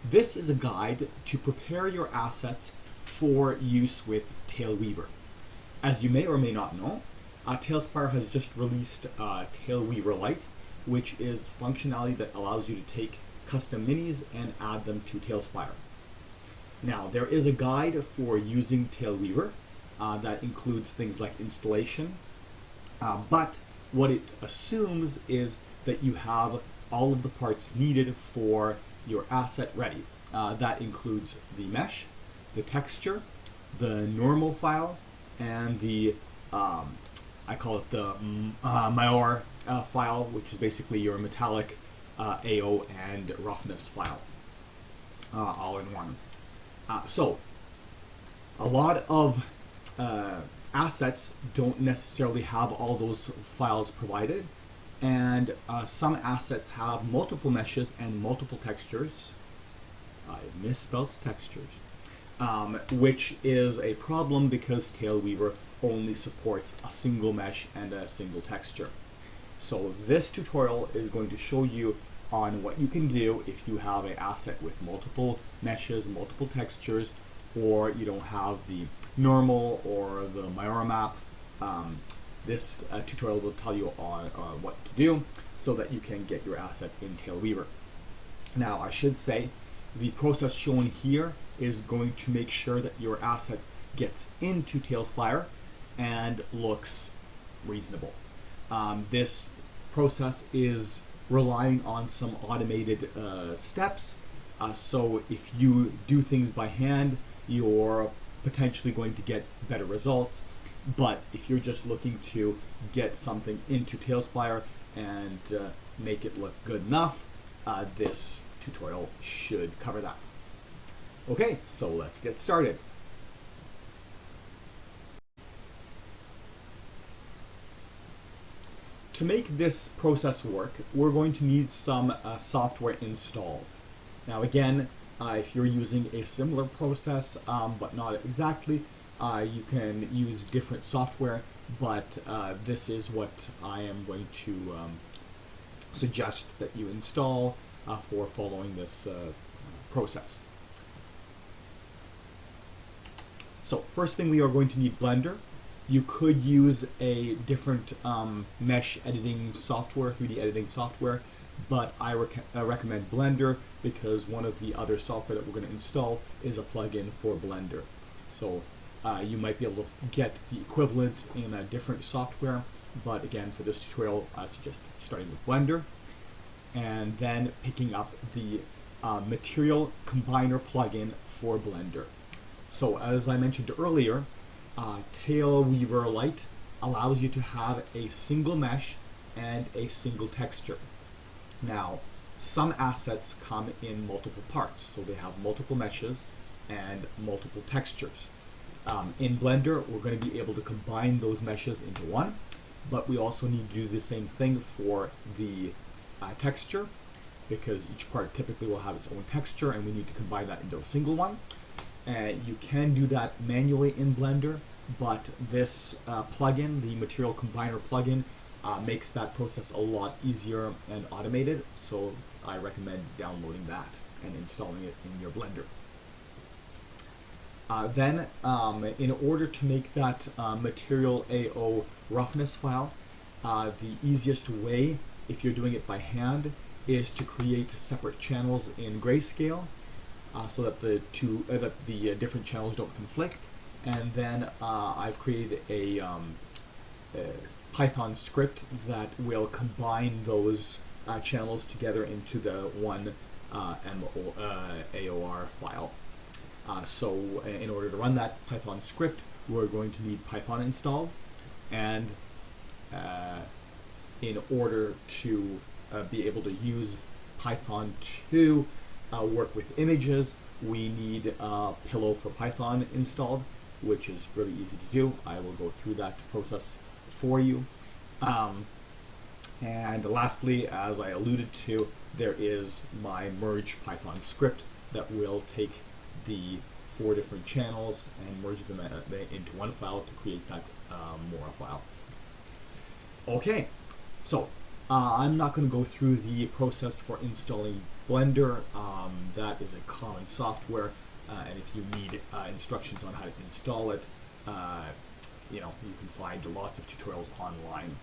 This is a guide to prepare your assets for use with Taleweaver. As you may or may not know, Talespire has just released Taleweaver Lite, which is functionality that allows you to take custom minis and add them to Talespire. Now, there is a guide for using Taleweaver that includes things like installation, but what it assumes is that you have all of the parts needed for your asset ready. That includes the mesh, the texture, the normal file, and the I call it the Maior file, which is basically your metallic AO and roughness file, all in one. So a lot of assets don't necessarily have all those files provided, and some assets have multiple meshes and multiple textures. I misspelled textures, which is a problem because Taleweaver only supports a single mesh and a single texture. So this tutorial is going to show you on what you can do if you have an asset with multiple meshes, multiple textures, or you don't have the normal or the Maior map. This tutorial will tell you on what to do so that you can get your asset in Taleweaver. Now, I should say the process shown here is going to make sure that your asset gets into Talespire and looks reasonable. This process is relying on some automated steps. So if you do things by hand, you're potentially going to get better results. But if you're just looking to get something into Talespire and make it look good enough, this tutorial should cover that. Okay, so let's get started. To make this process work, we're going to need some software installed. Now again, if you're using a similar process, but not exactly, you can use different software, but this is what I am going to suggest that you install for following this process. So first thing, we are going to need Blender. You could use a different mesh editing software, 3D editing software, but I recommend Blender because one of the other software that we're going to install is a plugin for Blender. So you might be able to get the equivalent in a different software, but again, for this tutorial, I suggest starting with Blender and then picking up the Material Combiner plugin for Blender. So as I mentioned earlier, Taleweaver Lite allows you to have a single mesh and a single texture. Now, some assets come in multiple parts, so they have multiple meshes and multiple textures. In Blender, we're going to be able to combine those meshes into one, but we also need to do the same thing for the texture, because each part typically will have its own texture, and we need to combine that into a single one. You can do that manually in Blender, but this plugin, the Material Combiner plugin, makes that process a lot easier and automated, so I recommend downloading that and installing it in your Blender. Then, in order to make that Material AO roughness file, the easiest way, if you're doing it by hand, is to create separate channels in grayscale, so that the different channels don't conflict. And then I've created a Python script that will combine those channels together into the one AOR file. So in order to run that Python script, we're going to need Python installed, and in order to be able to use Python to work with images, we need Pillow for Python installed, which is really easy to do. I will go through that process for you. And lastly, as I alluded to, there is my merge Python script that will take the 4 different channels and merge them into one file to create that Mora file. Okay, so I'm not going to go through the process for installing Blender. That is a common software, and if you need instructions on how to install it, you can find lots of tutorials online.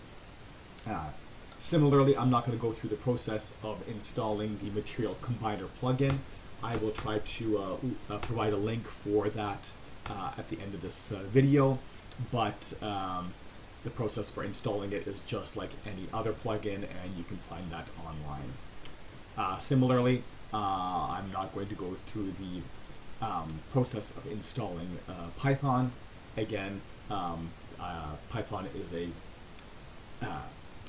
Similarly, I'm not going to go through the process of installing the Material Combiner plugin. I will try to provide a link for that at the end of this video, but the process for installing it is just like any other plugin, and you can find that online. Similarly, I'm not going to go through the process of installing Python. Again, Python is a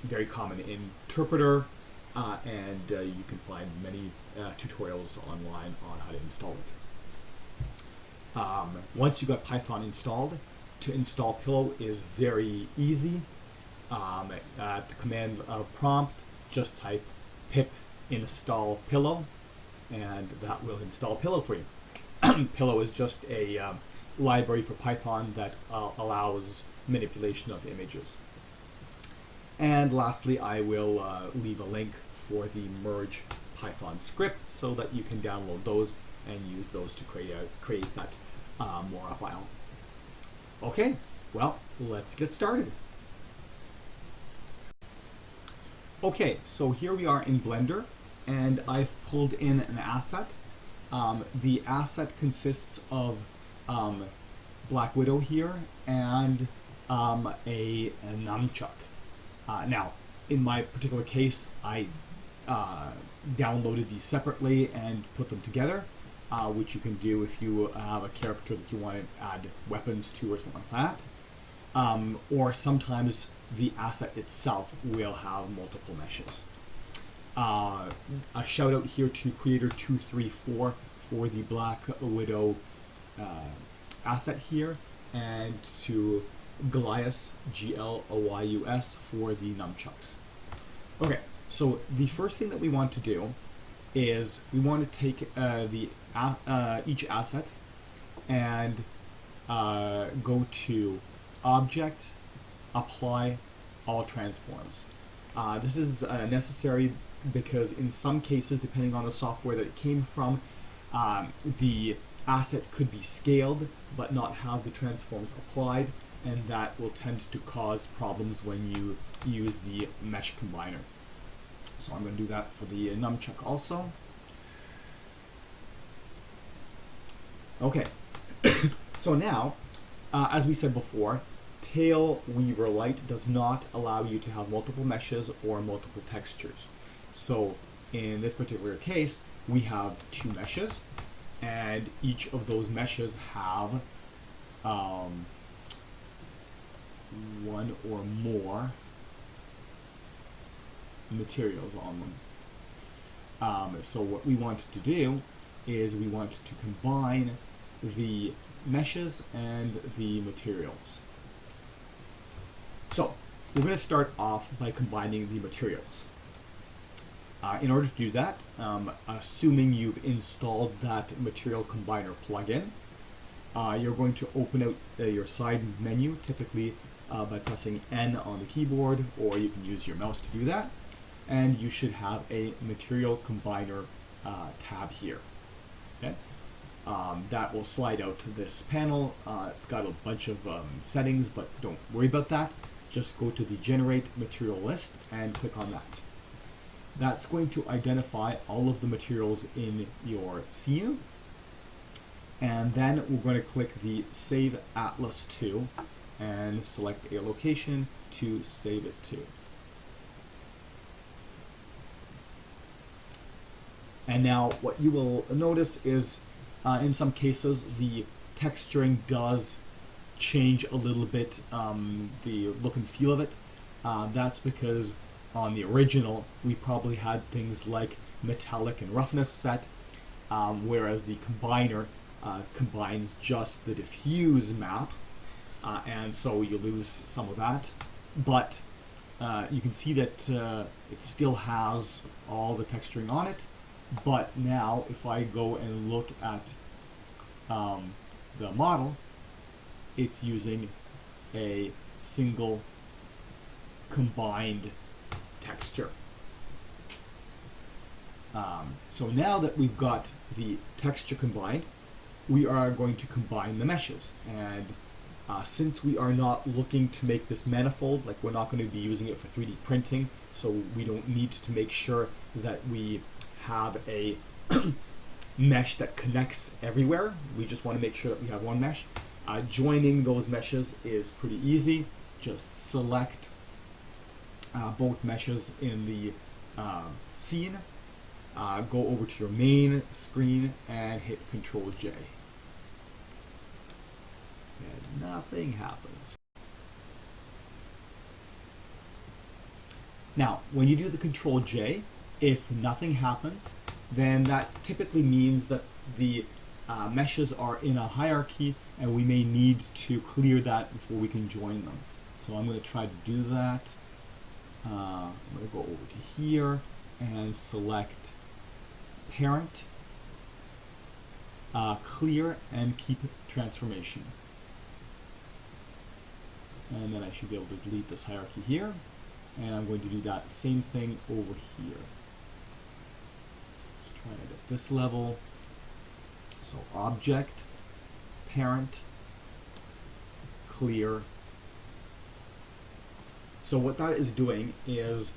very common interpreter, and you can find many tutorials online on how to install it. Once you got Python installed, to install Pillow is very easy. At the command prompt, just type pip install Pillow, and that will install Pillow for you. Pillow is just a library for Python that allows manipulation of images. And lastly, I will leave a link for the merge Python script so that you can download those and use those to create that Mora file. Okay, well, let's get started. Okay, so here we are in Blender, and I've pulled in an asset. The asset consists of Black Widow here and a nunchuck. Now, in my particular case, I downloaded these separately and put them together, which you can do if you have a character that you want to add weapons to or something like that. Or sometimes the asset itself will have multiple meshes. A shout out here to Creator234 for the Black Widow asset here, and to Goliath, Gloyus, for the nunchucks. Okay, so the first thing that we want to do is we want to take each asset and go to Object, Apply, All Transforms. This is necessary because in some cases, depending on the software that it came from, the asset could be scaled but not have the transforms applied, and that will tend to cause problems when you use the mesh combiner. So I'm going to do that for the nunchuck also. Okay, so now, as we said before, Taleweaver Lite does not allow you to have multiple meshes or multiple textures. So in this particular case, we have two meshes, and each of those meshes have one or more materials on them. So what we want to do is we want to combine the meshes and the materials. So we're going to start off by combining the materials. In order to do that, assuming you've installed that Material Combiner plugin, you're going to open out your side menu, typically by pressing N on the keyboard, or you can use your mouse to do that, and you should have a Material Combiner tab here. Okay, that will slide out to this panel. It's got a bunch of settings, but don't worry about that. Just go to the Generate Material List and click on that. That's going to identify all of the materials in your scene, and then we're going to click the Save Atlas to and select a location to save it to. And now what you will notice is in some cases the texturing does change a little bit, the look and feel of it. That's because on the original we probably had things like metallic and roughness set, whereas the combiner combines just the diffuse map, and so you lose some of that. But you can see that it still has all the texturing on it. But now if I go and look at the model, it's using a single combined texture. So now that we've got the texture combined, we are going to combine the meshes. And since we are not looking to make this manifold, like we're not going to be using it for 3D printing, so we don't need to make sure that we have a mesh that connects everywhere. We just want to make sure that we have one mesh. Joining those meshes is pretty easy. Just select both meshes in the scene, go over to your main screen and hit Control J. And nothing happens. Now, when you do the Control J, if nothing happens, then that typically means that the meshes are in a hierarchy and we may need to clear that before we can join them. So I'm going to try to do that. I'm going to go over to here and select Parent, Clear, and Keep Transformation. And then I should be able to delete this hierarchy here. And I'm going to do that same thing over here. Let's try it at this level. So Object, Parent, Clear. So what that is doing is,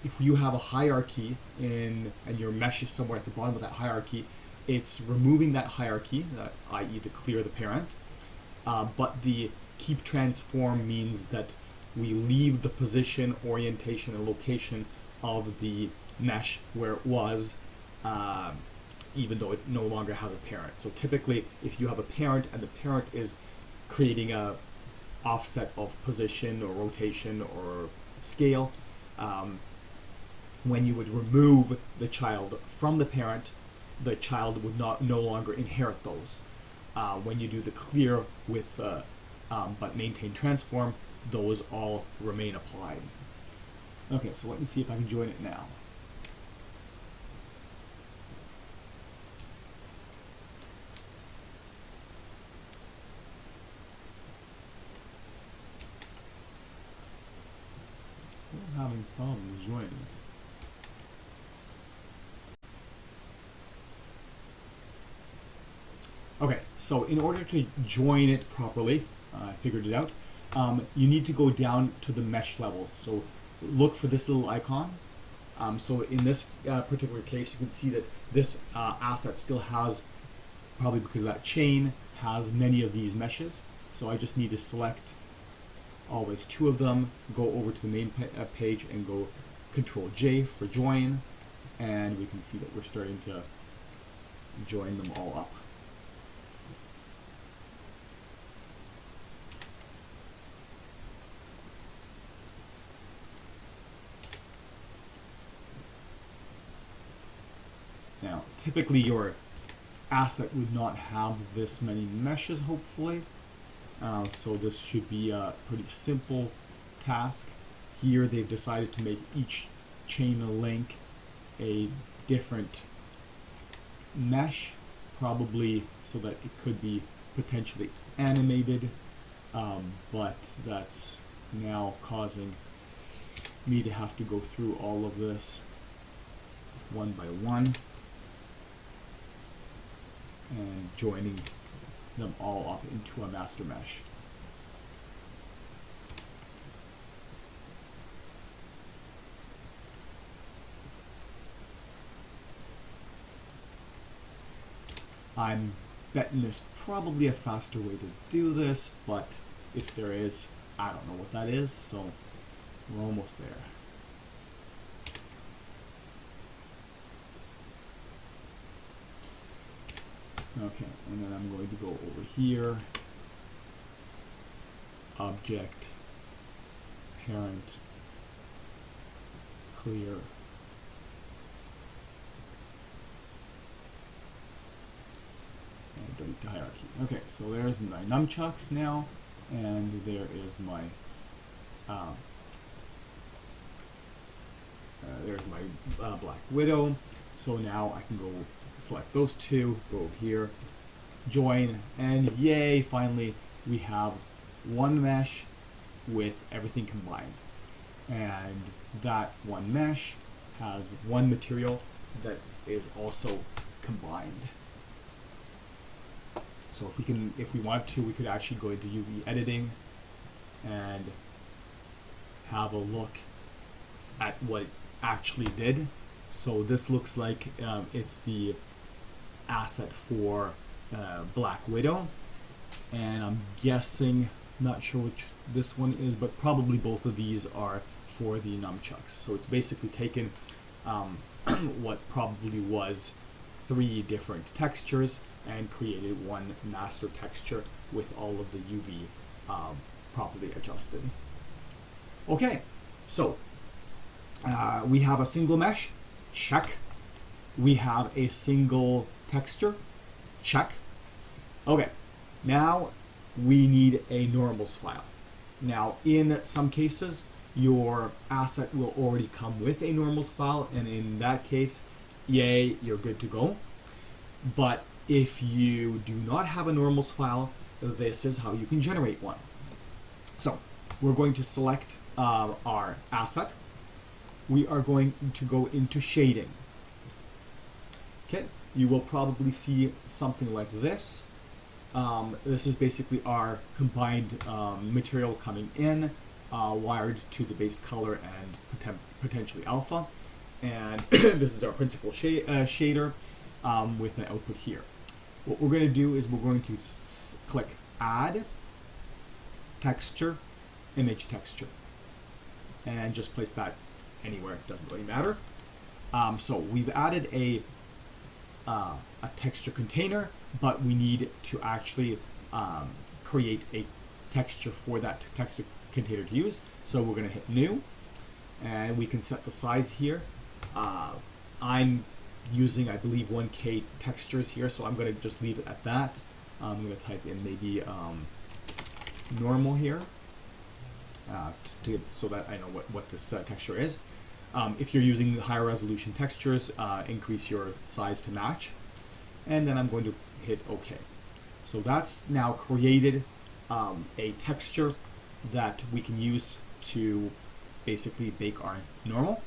if you have a hierarchy and your mesh is somewhere at the bottom of that hierarchy, it's removing that hierarchy, i.e. the clear, the parent, but the keep transform means that we leave the position, orientation, and location of the mesh where it was, even though it no longer has a parent. So typically, if you have a parent and the parent is creating a offset of position or rotation or scale, when you would remove the child from the parent, the child would no longer inherit those. When you do the clear with but maintain transform, those all remain applied. Okay, so let me see if I can join it now. Still having problems joining it. Okay, so in order to join it properly, I figured it out, you need to go down to the mesh level. So look for this little icon. So in this particular case, you can see that this asset still has, probably because of that chain, has many of these meshes. So I just need to select always 2 of them, go over to the main page and go Control J for join, and we can see that we're starting to join them all up. Now, typically your asset would not have this many meshes, hopefully. So this should be a pretty simple task. Here they've decided to make each chain link a different mesh, probably so that it could be potentially animated, but that's now causing me to have to go through all of this one by one and joining them all up into a master mesh. I'm betting there's probably a faster way to do this, but if there is, I don't know what that is, so we're almost there. Okay, and then I'm going to go over here, Object, Parent, Clear, and delete the hierarchy. Okay, so there's my nunchucks now, and there is my Black Widow. So now I can go select those 2, go over here, join, and yay, finally we have one mesh with everything combined. and that one mesh has one material that is also combined. So if we want to, we could actually go into UV editing and have a look at what it actually did. So this looks like it's the asset for Black Widow, and I'm guessing, not sure which this one is, but probably both of these are for the nunchucks. So it's basically taken what probably was 3 different textures and created one master texture with all of the UV properly adjusted. Okay, so we have a single mesh, check. We have a single texture, check. Okay, now we need a normals file. Now, in some cases, your asset will already come with a normals file, and in that case, yay, you're good to go. But if you do not have a normals file, this is how you can generate one. So we're going to select our asset. We are going to go into shading. Okay, you will probably see something like this. This is basically our combined material coming in, wired to the base color and potentially alpha. And this is our principal shader with an output here. What we're going to do is we're going to click Add, Texture, Image Texture, and just place that anywhere. It doesn't really matter. So we've added a texture container, but we need to actually create a texture for that texture container to use. So we're going to hit New, and we can set the size here. I'm using, I believe, 1K textures here, so I'm going to just leave it at that. I'm going to type in maybe normal here so that I know what this texture is. If you're using higher resolution textures, increase your size to match. And then I'm going to hit OK. So that's now created a texture that we can use to basically bake our normal.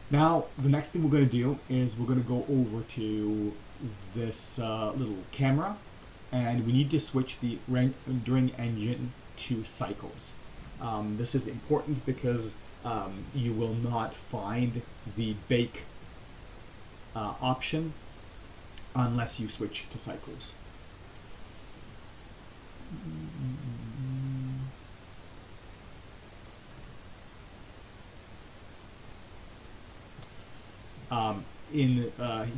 Now, the next thing we're going to do is we're going to go over to this little camera, and we need to switch the rendering engine to cycles. This is important because you will not find the bake option unless you switch to cycles.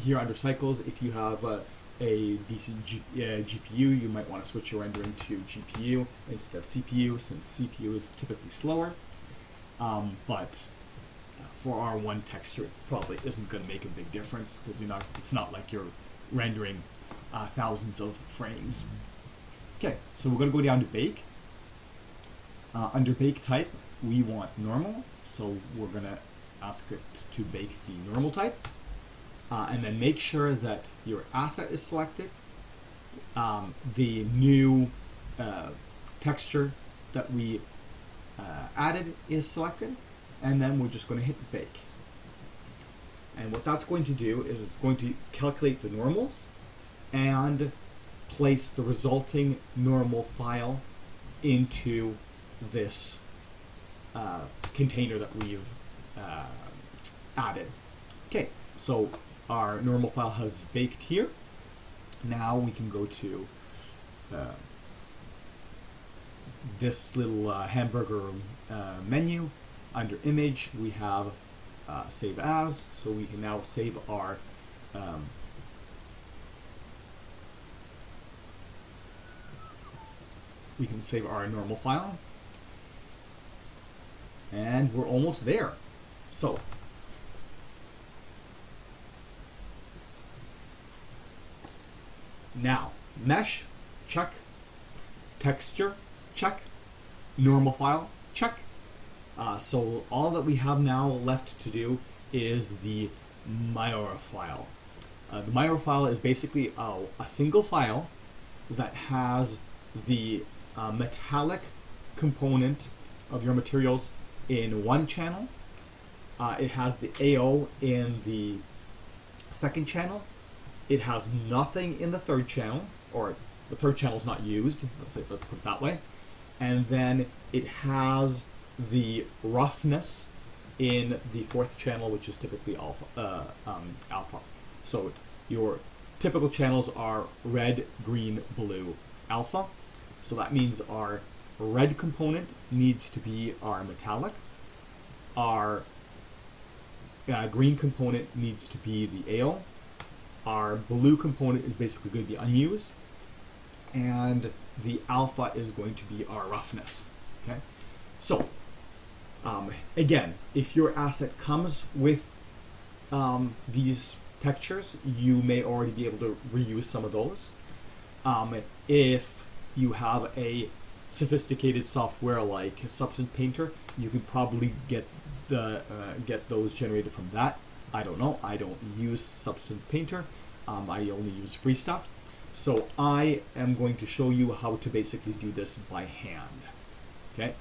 Here under cycles, if you have a decent GPU, you might want to switch your rendering to GPU instead of CPU, since CPU is typically slower. But for our one texture, it probably isn't going to make a big difference because it's not like you're rendering thousands of frames. Okay, so we're going to go down to bake. Under bake type, we want normal, so we're going to ask it to bake the normal type. And then make sure that your asset is selected, the new texture that we added is selected, and then we're just going to hit bake. And what that's going to do is it's going to calculate the normals and place the resulting normal file into this container that we've added. Okay, so our normal file has baked here. Now we can go to this little hamburger menu. Under image, we have save as, so we can now save our normal file, and we're almost there. So now mesh, check. Texture, check. Normal file, check. So all that we have now left to do is the Mira file. The Mira file is basically a single file that has the metallic component of your materials in one channel. It has the AO in the second channel. It has nothing in the third channel, or the third channel is not used. Let's put it that way. And then it has the roughness in the fourth channel, which is typically alpha. So your typical channels are red, green, blue, alpha. So that means our red component needs to be our metallic. Our green component needs to be the AO. Our blue component is basically going to be unused. And the alpha is going to be our roughness. Okay, so again, if your asset comes with these textures, you may already be able to reuse some of those. If you have a sophisticated software like Substance Painter, you could probably get those generated from that. I don't know. I don't use Substance Painter. I only use free stuff. So I am going to show you how to basically do this by hand. Okay.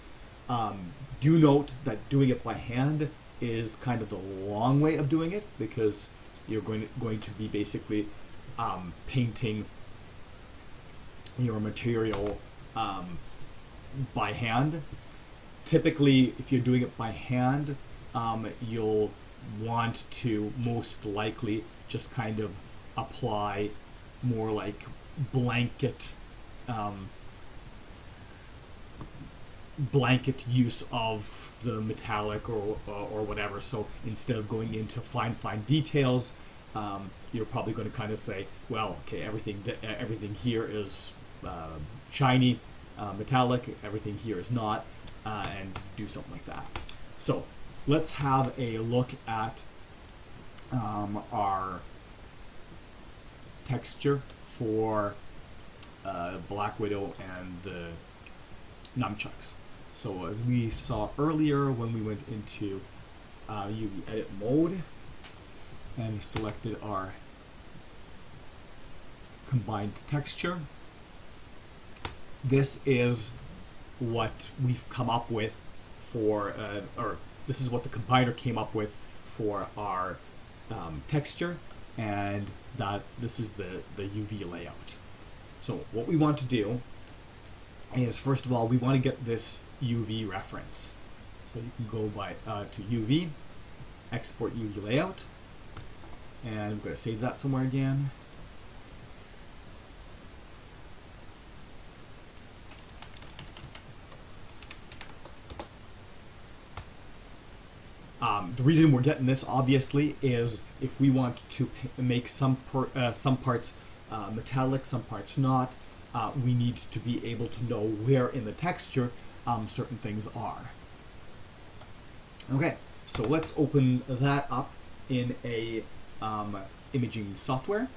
Do note that doing it by hand is kind of the long way of doing it, because you're going to be basically painting your material by hand. Typically, if you're doing it by hand, you'll want to most likely just kind of apply more like blanket use of the metallic or whatever. So instead of going into fine details, you're probably going to kind of say, well, okay, everything here is shiny, metallic, everything here is not, and do something like that. So let's have a look at our texture for Black Widow and the nunchucks. So as we saw earlier when we went into UV edit mode and selected our combined texture, this is what we've come up with for, or this is what the combiner came up with for our texture, and that this is the UV layout. So what we want to do is, first of all, we want to get this UV reference. So you can go to UV, export UV layout, and I'm going to save that somewhere again. The reason we're getting this, obviously, is if we want to make some parts metallic, some parts not, we need to be able to know where in the texture certain things are. Okay, so let's open that up in a imaging software.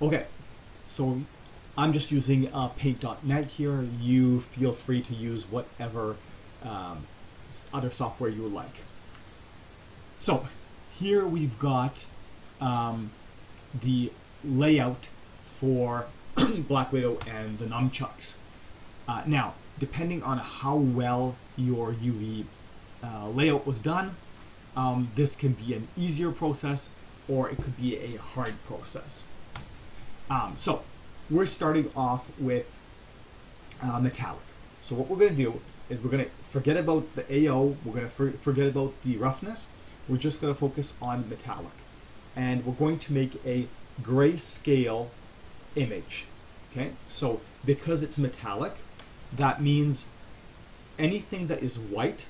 Okay, so I'm just using paint.net here. You feel free to use whatever other software you would like. So here we've got the layout for Black Widow and the nunchucks. Now, depending on how well your UV layout was done, this can be an easier process or it could be a hard process. So we're starting off with metallic. So what we're going to do is we're going to forget about the AO, we're going to forget about the roughness, we're just going to focus on metallic. And we're going to make a grayscale image. Okay, so because it's metallic, that means anything that is white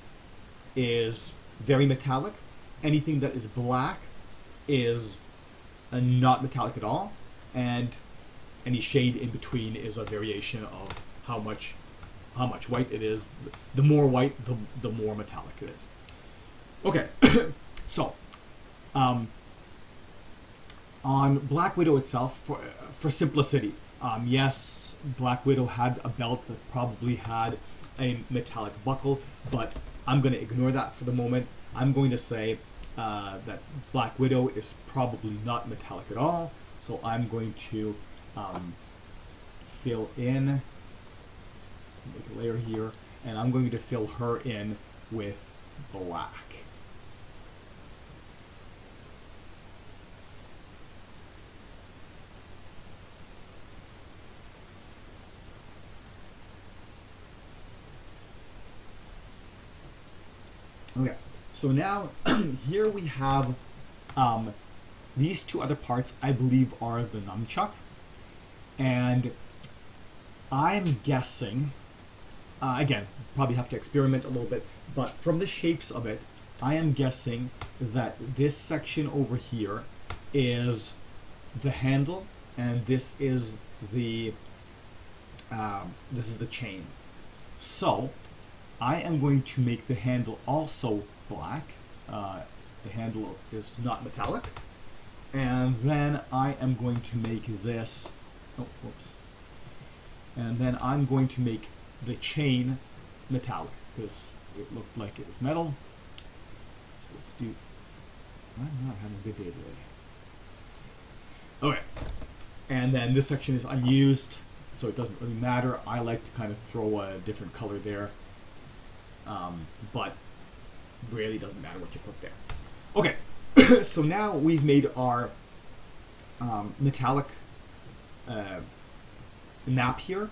is very metallic, anything that is black is not metallic at all, and any shade in between is a variation of how much white it is. The more white, the more metallic it is. Okay, so On Black Widow itself, for simplicity, yes, Black Widow had a belt that probably had a metallic buckle, but I'm going to ignore that for the moment. I'm going to say that Black Widow is probably not metallic at all, so I'm going to fill in, make a layer here, and I'm going to fill her in with black. Okay, so now here we have these two other parts, I believe, are the nunchuck, and I'm guessing, again, probably have to experiment a little bit, but from the shapes of it, I am guessing that this section over here is the handle, and this is the chain. So I am going to make the handle also black. The handle is not metallic. And then I am going to make this, oh, whoops. And then I'm going to make the chain metallic, because it looked like it was metal. So let's do, I'm not having a good day today. Okay. And then this section is unused, so it doesn't really matter. I like to kind of throw a different color there. But really doesn't matter what you put there. Okay, so now we've made our metallic nap here.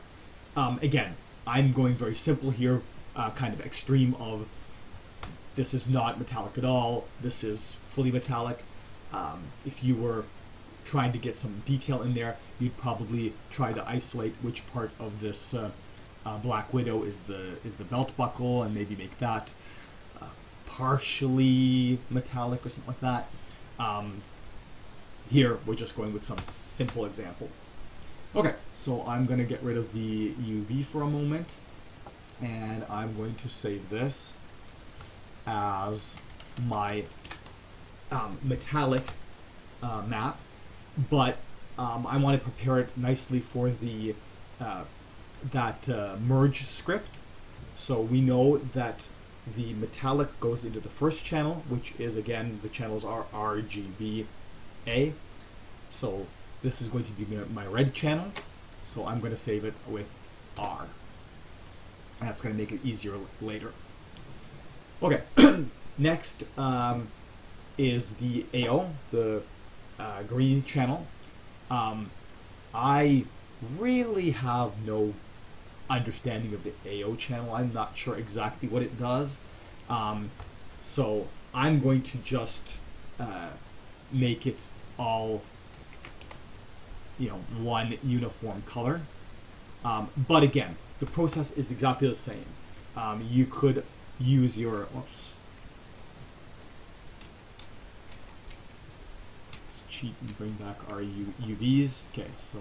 Again, I'm going very simple here, kind of extreme of this is not metallic at all, this is fully metallic. If you were trying to get some detail in there, you'd probably try to isolate which part of this Black Widow is the belt buckle, and maybe make that partially metallic or something like that. Here we're just going with some simple example. Okay, so I'm going to get rid of the UV for a moment, and I'm going to save this as my metallic map, but I want to prepare it nicely for the that merge script. So we know that the metallic goes into the first channel, which is, again, the channels are RGB A. So this is going to be my red channel, so I'm going to save it with R. That's going to make it easier later. Okay, next is the AO, the green channel. I really have no understanding of the AO channel. I'm not sure exactly what it does. So I'm going to just make it all, one uniform color. But again, the process is exactly the same. You could use your, let's cheat and bring back our UVs. Okay, so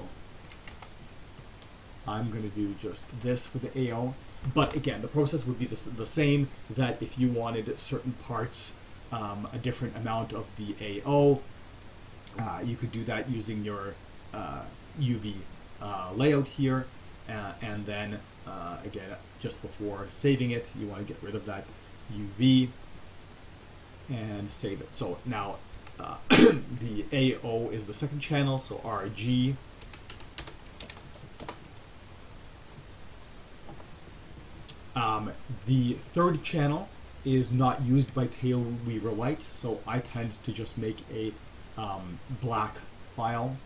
I'm going to do just this for the AO. But again, the process would be the same, that if you wanted certain parts, a different amount of the AO, you could do that using your UV layout here. And then, again, just before saving it, you want to get rid of that UV and save it. So now the AO is the second channel, so RG. The third channel is not used by Taleweaver Light, so I tend to just make a black file.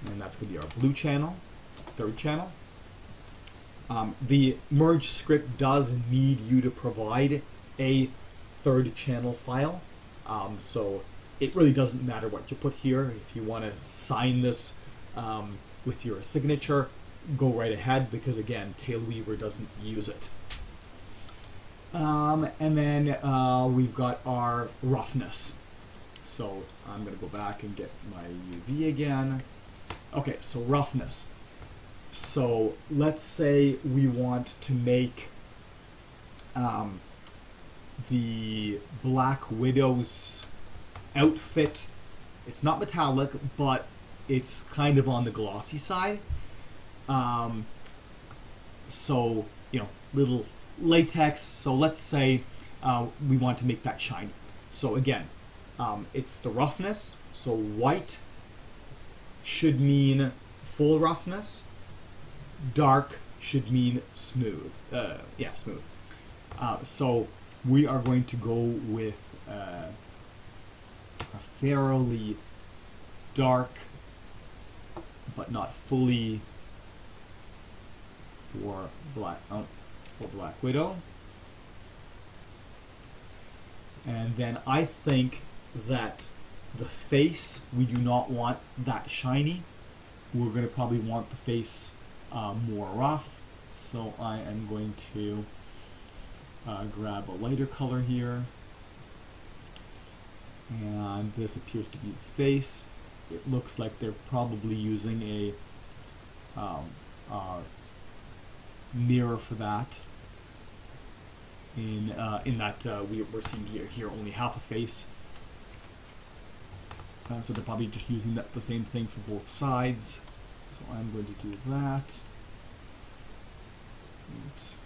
And that's going to be our blue channel, third channel. The merge script does need you to provide a third channel file. So it really doesn't matter what you put here. If you want to sign this with your signature, go right ahead, because again, Taleweaver doesn't use it. And then we've got our roughness. So I'm going to go back and get my UV again. Okay, so roughness. So let's say we want to make the Black Widow's outfit. It's not metallic, but it's kind of on the glossy side. So, little latex. So let's say we want to make that shiny. So again, it's the roughness. So white should mean full roughness. Dark should mean smooth. Smooth. So we are going to go with a fairly dark, but not fully for Black Widow. And then I think that the face, we do not want that shiny. We're going to probably want the face more rough. So I am going to grab a lighter color here. And this appears to be the face. It looks like they're probably using a mirror for that. In that we're seeing here only half a face. So they're probably just using the same thing for both sides. So I'm going to do that. Oops.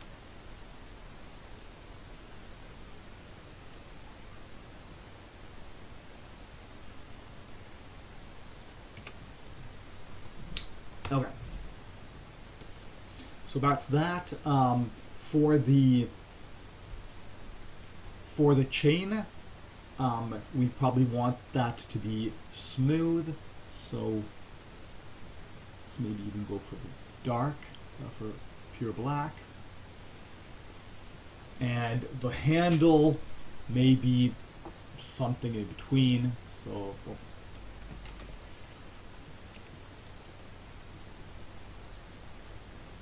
Okay. So that's that. For the chain, we probably want that to be smooth. So let's maybe even go for the dark, for pure black. And the handle may be something in between. So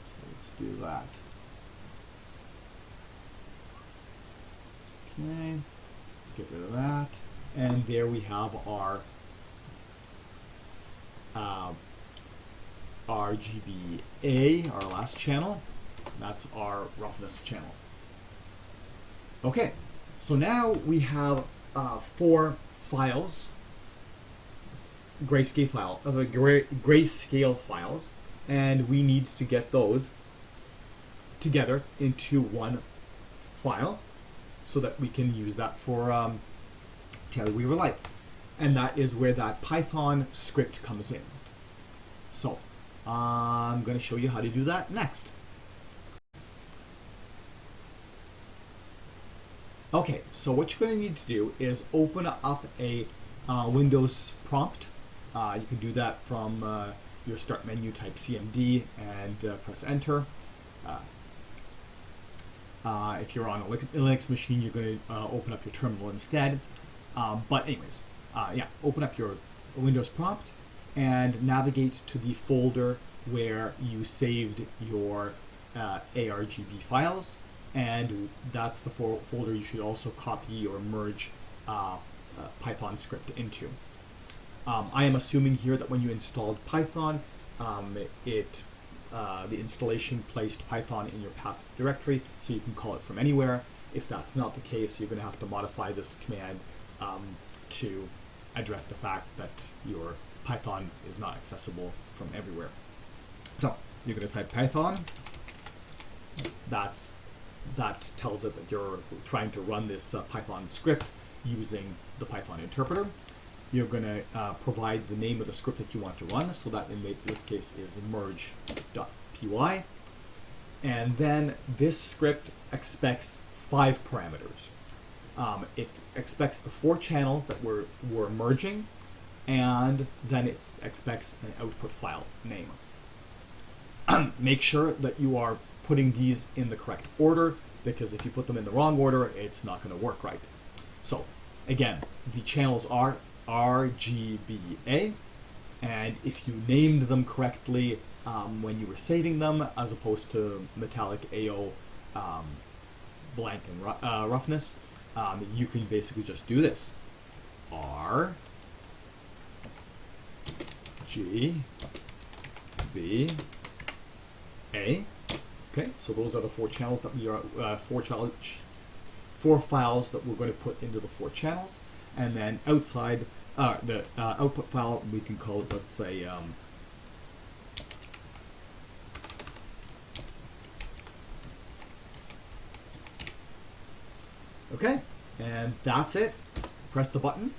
let's do that. Okay, get rid of that. And there we have our RGBA, our last channel. That's our roughness channel. Okay, so now we have 4 files, grayscale files, and we need to get those together into one file so that we can use that for Taleweaver Lite. And that is where that Python script comes in. So I'm going to show you how to do that next. Okay, so what you're going to need to do is open up a Windows prompt. You can do that from your start menu, type CMD and press enter. If you're on a Linux machine, you're going to open up your terminal instead. But anyways, open up your Windows prompt and navigate to the folder where you saved your ARGB files, and that's the folder you should also copy or merge Python script into. I am assuming here that when you installed Python, the installation placed Python in your path directory, so you can call it from anywhere. If that's not the case, you're going to have to modify this command to address the fact that your Python is not accessible from everywhere. So you're going to type Python. That tells it that you're trying to run this Python script using the Python interpreter. You're going to provide the name of the script that you want to run, so that in this case is merge.py. And then this script expects 5 parameters. It expects the 4 channels that we're merging, and then it expects an output file name. Make sure that you are putting these in the correct order, because if you put them in the wrong order, it's not going to work right. So again, the channels are RGBA, and if you named them correctly when you were saving them, as opposed to metallic AO, blank and roughness, you can basically just do this. R G B A. Okay, so those are the 4 channels that we are 4 files that we're going to put into the 4 channels. and then outside the output file, we can call it, let's say, okay, and that's it. Press the button,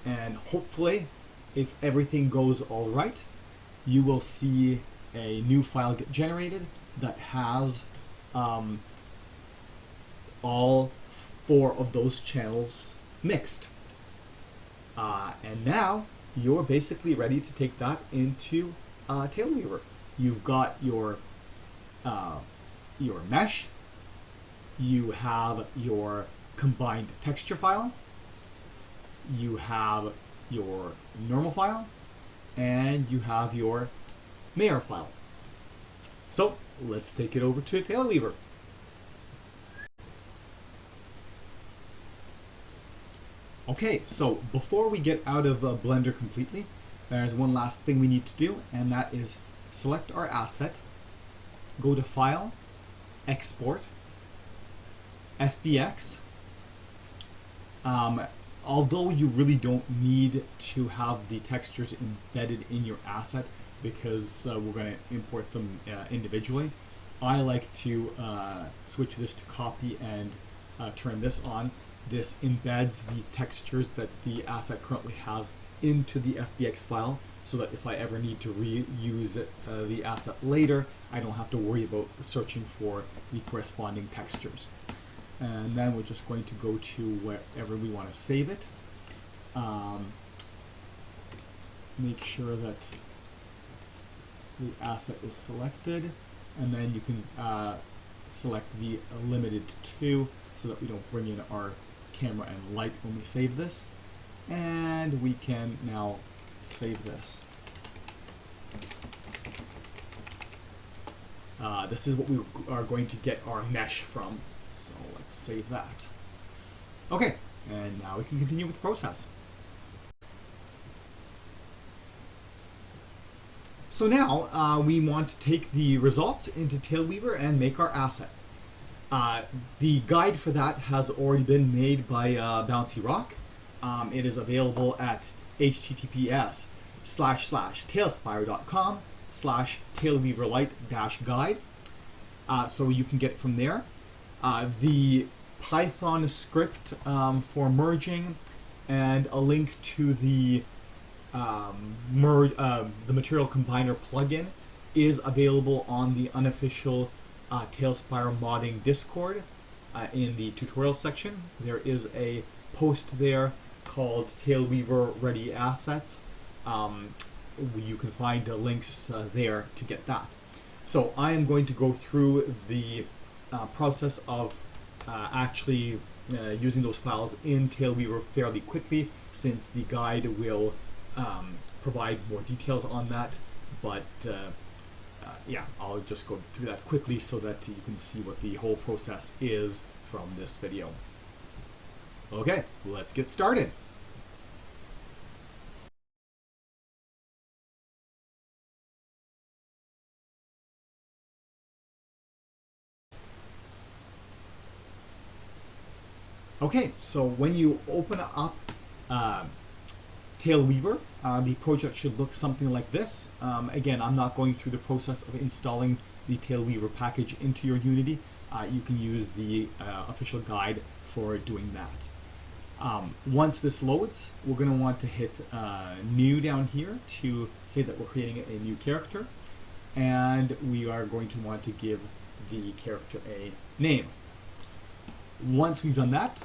and hopefully, if everything goes all right, you will see a new file get generated that has all 4 of those channels mixed. And now you're basically ready to take that into Taleweaver. You've got your mesh, you have your combined texture file, you have your normal file, and you have your Mayor file. So let's take it over to Taleweaver. Okay, so before we get out of Blender completely, there's one last thing we need to do, and that is select our asset, go to File, Export, FBX. Although you really don't need to have the textures embedded in your asset because we're going to import them individually, I like to switch this to copy and turn this on. This embeds the textures that the asset currently has into the FBX file, so that if I ever need to reuse the asset later, I don't have to worry about searching for the corresponding textures. And then we're just going to go to wherever we want to save it. Make sure that the asset is selected, and then you can select the limited to, so that we don't bring in our camera and light when we save this. And we can now save this. This is what we are going to get our mesh from. So let's save that. Okay, and now we can continue with the process. So now we want to take the results into Taleweaver and make our asset. The guide for that has already been made by Bouncy Rock. It is available at https://talespire.com/taleweaverlite-guide. So you can get it from there. The Python script for merging and a link to the Material Combiner plugin is available on the unofficial Talespire modding Discord in the tutorial section. There is a post there called Taleweaver Ready Assets. You can find links there to get that. So I am going to go through the process of actually using those files in Taleweaver fairly quickly, since the guide will provide more details on that, but yeah, I'll just go through that quickly so that you can see what the whole process is from this video. Okay, let's get started. Okay, so when you open up Taleweaver, the project should look something like this. Again, I'm not going through the process of installing the Taleweaver package into your Unity. You can use the official guide for doing that. Once this loads, we're going to want to hit New down here to say that we're creating a new character, and we are going to want to give the character a name. Once we've done that,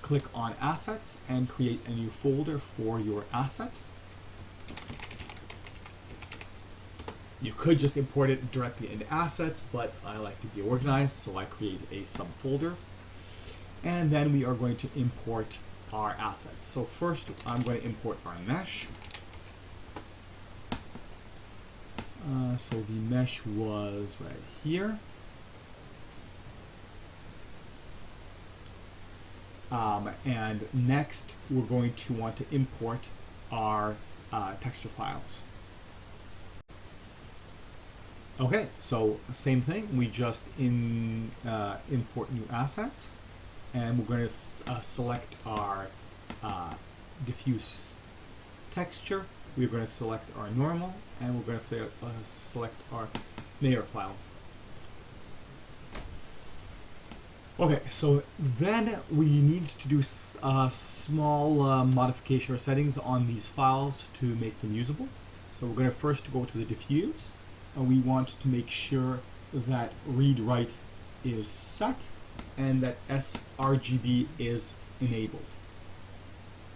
click on Assets and create a new folder for your asset. You could just import it directly into Assets, but I like to be organized, so I create a subfolder. And then we are going to import our assets. So first, I'm going to import our mesh. So the mesh was right here. And next, we're going to want to import our texture files. Okay, so same thing. We just import new assets, and we're going to select our diffuse texture. We're going to select our normal, and we're going to select our layer file. Okay, so then we need to do small modification or settings on these files to make them usable. So we're going to first go to the diffuse, and we want to make sure that read-write is set and that sRGB is enabled.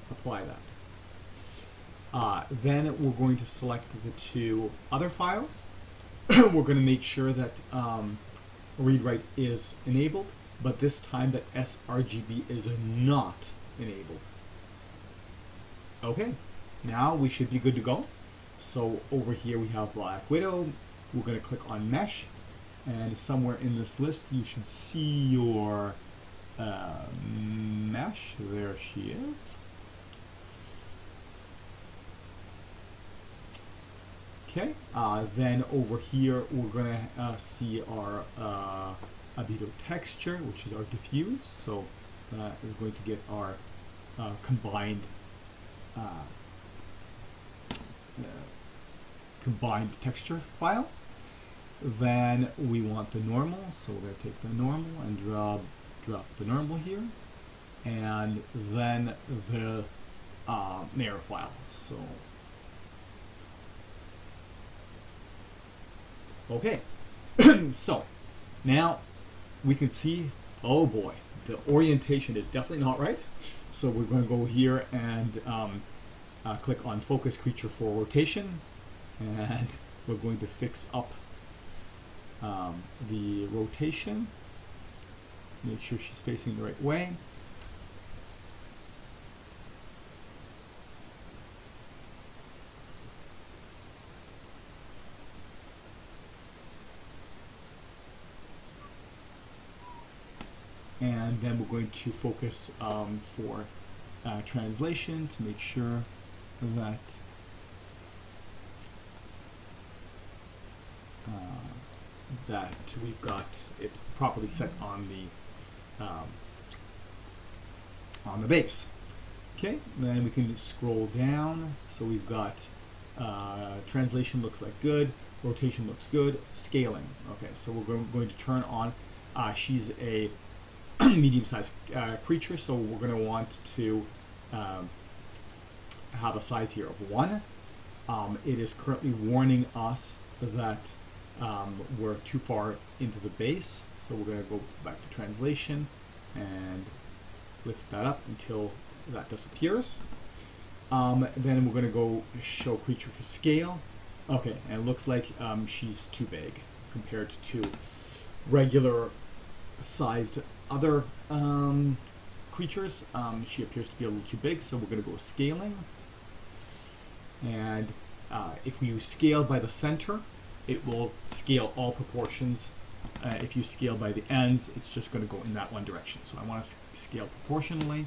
Apply that. Then we're going to select the two other files. We're going to make sure that read-write is enabled, but this time that sRGB is not enabled. Okay, now we should be good to go. So over here we have Black Widow. We're going to click on Mesh, and somewhere in this list you should see your mesh. There she is. Okay, then over here we're going to see our albedo texture, which is our diffuse. So that is going to get our combined texture file. Then we want the normal, so we're going to take the normal and drop the normal here, and then the layer file. So okay, so now we can see, oh boy, the orientation is definitely not right. So we're going to go here and click on Focus Creature for Rotation, and we're going to fix up the rotation. Make sure she's facing the right way. And then we're going to focus for translation to make sure that that we've got it properly set on the base. Okay, then we can scroll down. So we've got translation looks like good, rotation looks good, scaling. Okay, so we're going to turn on. She's a medium-sized creature, so we're going to want to have a size here of 1. It is currently warning us that we're too far into the base, so we're going to go back to translation and lift that up until that disappears. Then we're going to go show creature for scale. Okay, and it looks like she's too big compared to regular sized other creatures. She appears to be a little too big, so we're going to go with scaling. And if you scale by the center, it will scale all proportions. If you scale by the ends, it's just going to go in that one direction. So I want to scale proportionally.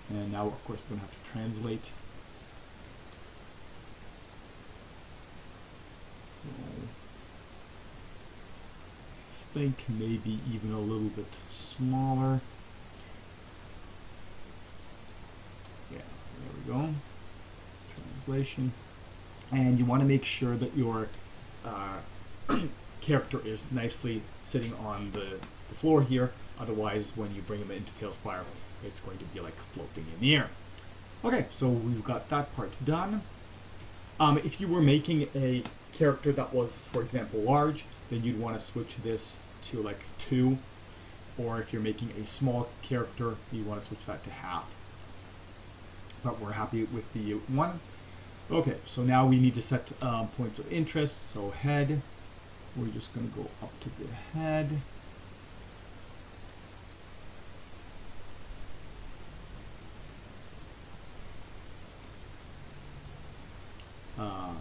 And now, of course, we're going to have to translate. So I think maybe even a little bit smaller. Yeah, there we go. Translation. And you want to make sure that your character is nicely sitting on the floor here. Otherwise, when you bring him into Talespire, it's going to be like floating in the air. Okay, so we've got that part done. If you were making a character that was, for example, large, then you'd want to switch this to like 2. Or if you're making a small character, you want to switch that to half. But we're happy with the 1. Okay, so now we need to set points of interest. So head, we're just going to go up to the head.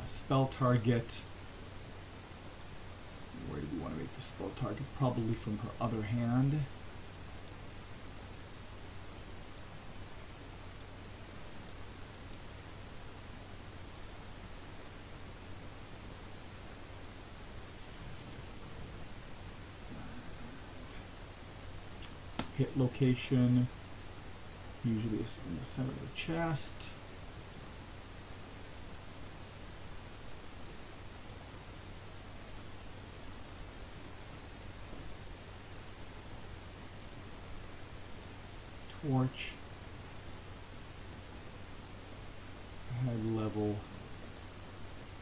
Spell target. Where do we want to make the spell target? Probably from her other hand. hit location usually is in the center of the chest. Torch, head level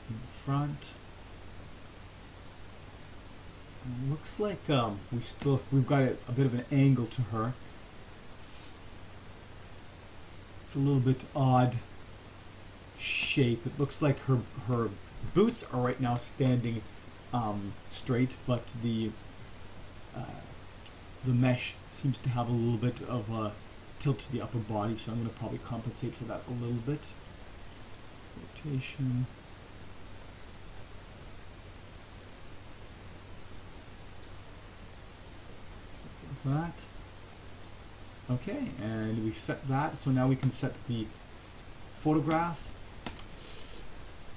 in front. And looks like we've got a bit of an angle to her. It's a little bit odd shape. It looks like her boots are right now standing straight, but the mesh seems to have a little bit of a tilt to the upper body, so I'm going to probably compensate for that a little bit. Rotation. Like that. Okay, and we've set that, so now we can set the photograph,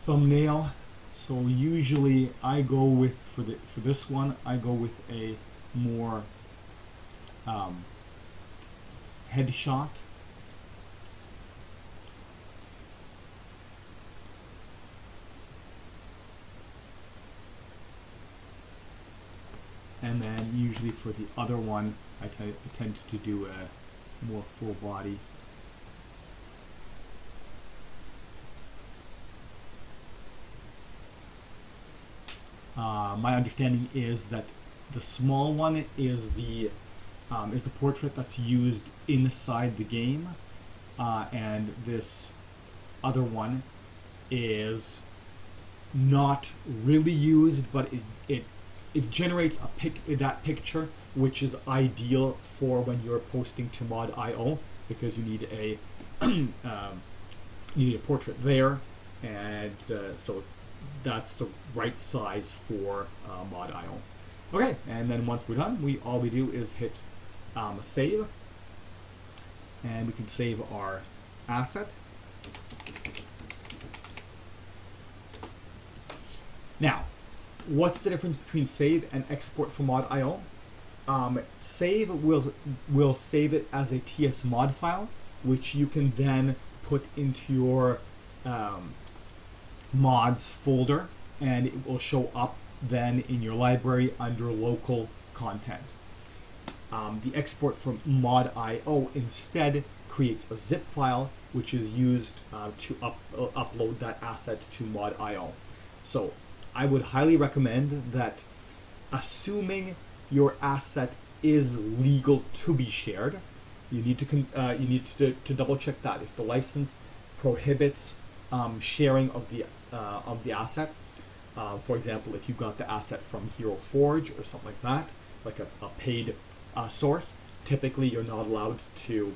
thumbnail. So usually I go with, for this one, I go with a more headshot. And then usually for the other one, I tend to do a more full body. My understanding is that the small one is the portrait that's used inside the game, and this other one is not really used, but it generates that picture, which is ideal for when you're posting to mod.io, because you need a portrait there, and so that's the right size for mod.io. Okay, and then once we're done, all we do is hit save, and we can save our asset. Now, what's the difference between save and export from mod.io? Save will save it as a TS mod file, which you can then put into your mods folder, and it will show up then in your library under local content. The export from mod.io instead creates a zip file, which is used to upload that asset to mod.io. So I would highly recommend that, assuming your asset is legal to be shared, you need to double check that. If the license prohibits sharing of the asset, for example, if you got the asset from Hero Forge or something like that, like a paid source, typically you're not allowed to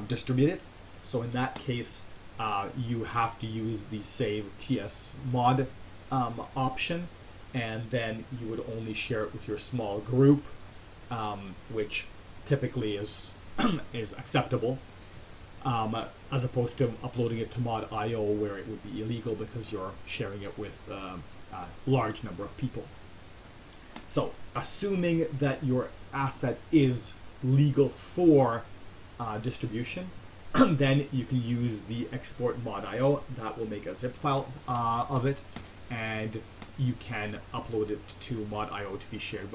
distribute it. So in that case, you have to use the save TS mod option, and then you would only share it with your small group, which typically is acceptable, as opposed to uploading it to mod.io, where it would be illegal because you're sharing it with a large number of people. So assuming that your asset is legal for distribution, then you can use the export mod.io. That will make a zip file of it, and you can upload it to mod.io to be shared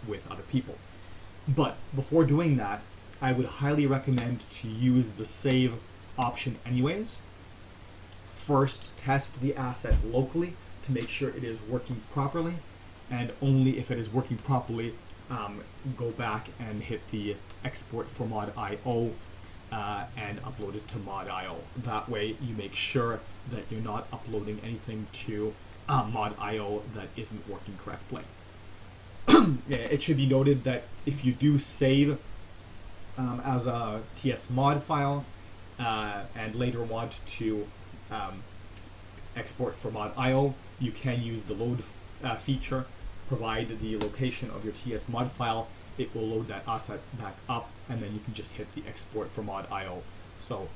with other people. But before doing that, I would highly recommend to use the save option anyways. First, test the asset locally to make sure it is working properly, and only if it is working properly, go back and hit the export for mod.io and upload it to mod.io. That way you make sure that you're not uploading anything to mod.io that isn't working correctly. It should be noted that if you do save as a TS mod file and later want to export for mod.io, you can use the load feature. Provide the location of your TS mod file, it will load that asset back up, and then you can just hit the export for mod.io. So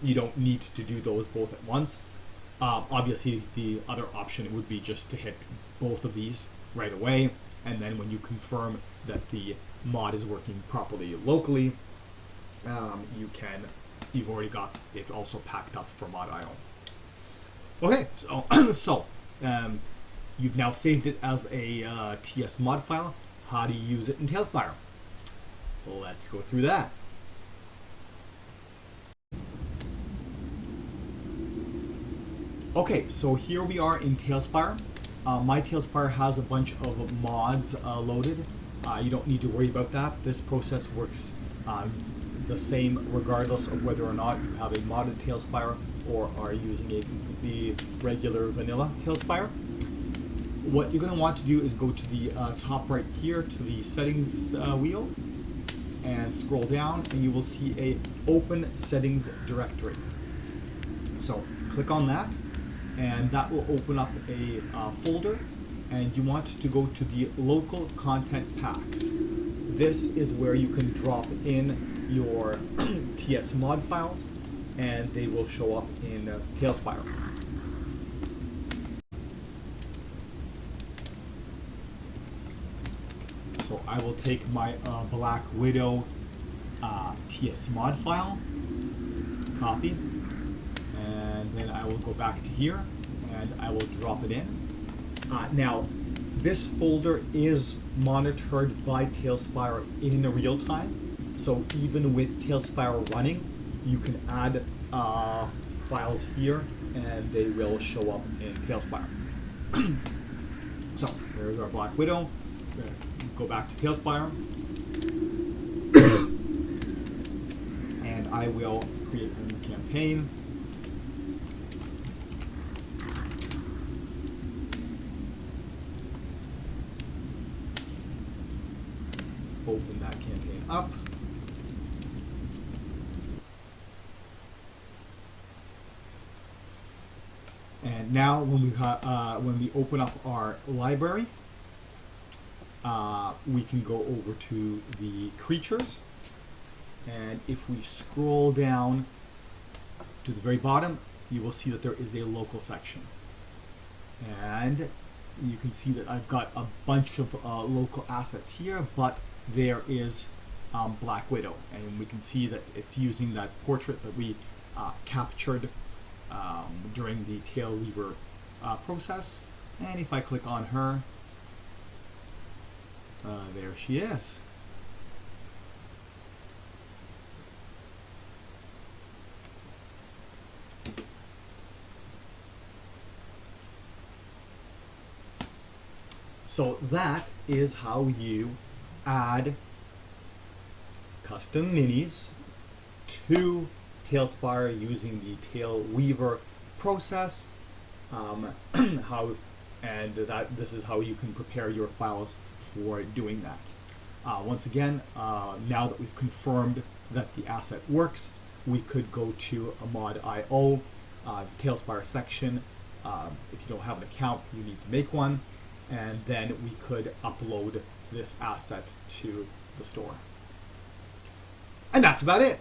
you don't need to do those both at once. Obviously, the other option would be just to hit both of these right away, and then when you confirm that the mod is working properly locally, you've already got it also packed up for mod.io. Okay, so you've now saved it as a TS mod file. How do you use it in Talespire? Let's go through that. Okay, so here we are in Talespire. My Talespire has a bunch of mods loaded. You don't need to worry about that. This process works the same regardless of whether or not you have a modded Talespire or are using a completely regular vanilla Talespire. What you're going to want to do is go to the top right here to the settings wheel and scroll down, and you will see a open settings directory. So click on that, and that will open up a folder, and you want to go to the local content packs. This is where you can drop in your TS mod files, and they will show up in Talespire. So I will take my Black Widow TS mod file, copy, and then I will go back to here and I will drop it in. Now, this folder is monitored by Talespire in real time, so even with Talespire running, you can add files here and they will show up in Talespire. So there's our Black Widow. Go back to Talespire and I will create a new campaign. Open that campaign up. And now when we open up our library, we can go over to the creatures, and if we scroll down to the very bottom, you will see that there is a local section, and you can see that I've got a bunch of local assets here, but there is Black Widow, and we can see that it's using that portrait that we captured during the Taleweaver process. And if I click on her, there she is. So that is how you add custom minis to Talespire using the Taleweaver process. This is how you can prepare your files for doing that. Once again, now that we've confirmed that the asset works, we could go to a mod.io, the Talespire section. If you don't have an account, you need to make one, and then we could upload this asset to the store. And that's about it.